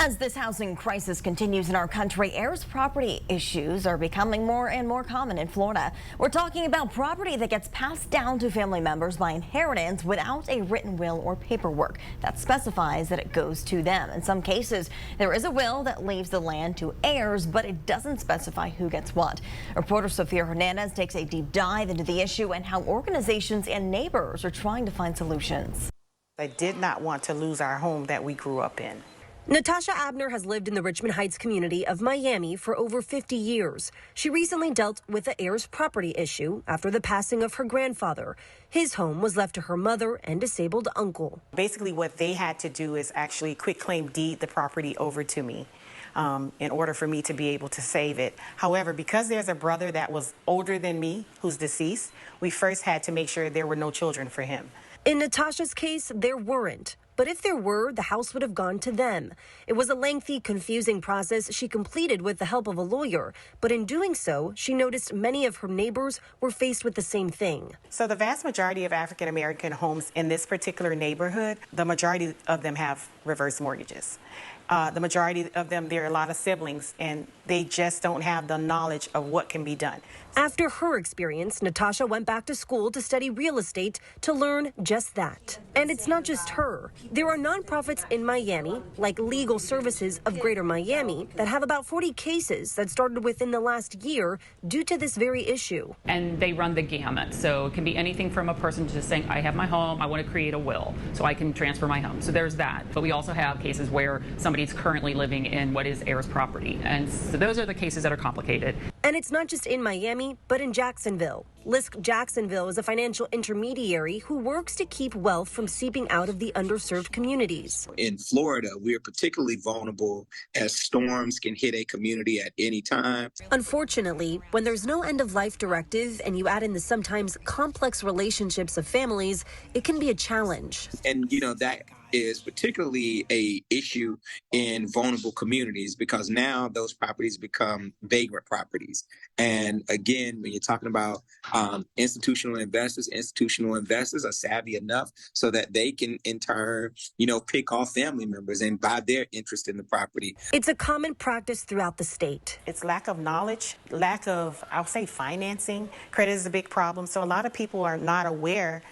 As this housing crisis continues in our country, heirs property issues are becoming more and more common in Florida. We're talking about property that gets passed down to family members by inheritance without a written will or paperwork that specifies that it goes to them. In some cases, there is a will that leaves the land to heirs, but it doesn't specify who gets what. Reporter Sophia Hernandez takes a deep dive into the issue and how organizations and neighbors are trying to find solutions. I did not want to lose our home that we grew up in. Natasha Abner has lived in the Richmond Heights community of Miami for over 50 years. She recently dealt with the heirs property issue after the passing of her grandfather. His home was left to her mother and disabled uncle. Basically, what they had to do is actually quitclaim deed the property over to me in order for me to be able to save it. However, because there's a brother that was older than me who's deceased, we first had to make sure there were no children for him. In Natasha's case, there weren't. But if there were, the house would have gone to them. It was a lengthy, confusing process she completed with the help of a lawyer. But in doing so, she noticed many of her neighbors were faced with the same thing. So the vast majority of African American homes in this particular neighborhood, the majority of them have reverse mortgages. The majority of them, there are a lot of siblings, and they just don't have the knowledge of what can be done. After her experience, Natasha went back to school to study real estate to learn just that. And it's not just her. There are nonprofits in Miami, like Legal Services of Greater Miami, that have about 40 cases that started within the last year due to this very issue. And they run the gamut. So it can be anything from a person just saying, I have my home, I want to create a will so I can transfer my home. So there's that. But we also have cases where somebody's currently living in what is heirs property. And so those are the cases that are complicated. And it's not just in Miami, but in Jacksonville. Lisk Jacksonville is a financial intermediary who works to keep wealth from seeping out of the underserved communities. In Florida, we are particularly vulnerable as storms can hit a community at any time. Unfortunately, when there's no end-of-life directive and you add in the sometimes complex relationships of families, it can be a challenge. And, that is particularly a issue in vulnerable communities because now those properties become vagrant properties. And again, when you're talking about institutional investors are savvy enough so that they can in turn, pick off family members and buy their interest in the property. It's a common practice throughout the state. It's lack of knowledge, lack of, I'll say, financing. Credit is a big problem. So a lot of people are not aware,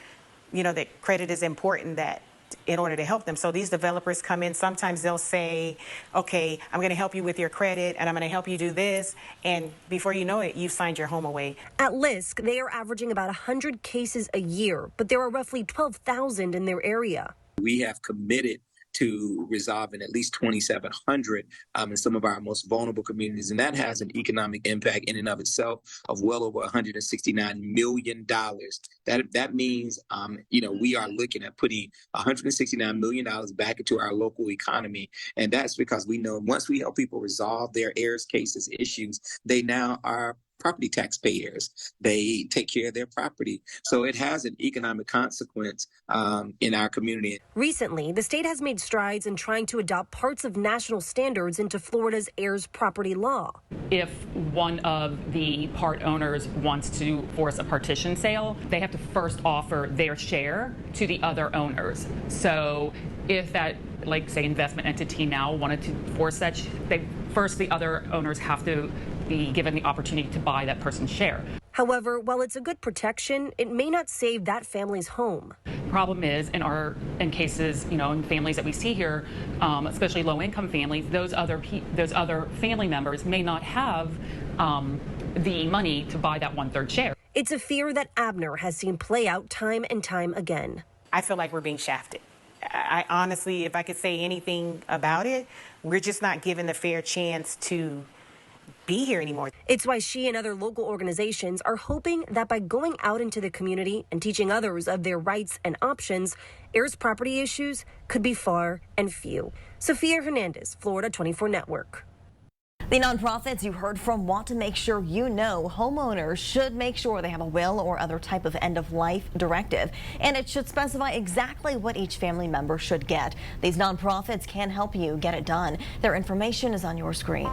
that credit is important, that in order to help them. So these developers come in, sometimes they'll say, okay, I'm going to help you with your credit and I'm going to help you do this. And before you know it, you've signed your home away. At Lisk, they are averaging about 100 cases a year, but there are roughly 12,000 in their area. We have committed to resolving at least 2,700 in some of our most vulnerable communities. And that has an economic impact in and of itself of well over $169 million. That means, we are looking at putting $169 million back into our local economy. And that's because we know once we help people resolve their heirs cases, issues, they now are property taxpayers. They take care of their property. So it has an economic consequence in our community. Recently, the state has made strides in trying to adopt parts of national standards into Florida's heirs property law. If one of the part owners wants to force a partition sale, they have to first offer their share to the other owners. So if that, say, investment entity now wanted to force that, the other owners have to be given the opportunity to buy that person's share. However, while it's a good protection, it may not save that family's home. Problem is, in cases, in families that we see here, especially low-income families, those other family members may not have the money to buy that 1/3 share. It's a fear that Abner has seen play out time and time again. I feel like we're being shafted. I honestly, if I could say anything about it, we're just not given a fair chance to be here anymore. It's why she and other local organizations are hoping that by going out into the community and teaching others of their rights and options, heirs property issues could be far and few. Sophia Hernandez, Florida 24 Network. The nonprofits you heard from want to make sure homeowners should make sure they have a will or other type of end-of-life directive, and it should specify exactly what each family member should get. These nonprofits can help you get it done. Their information is on your screen.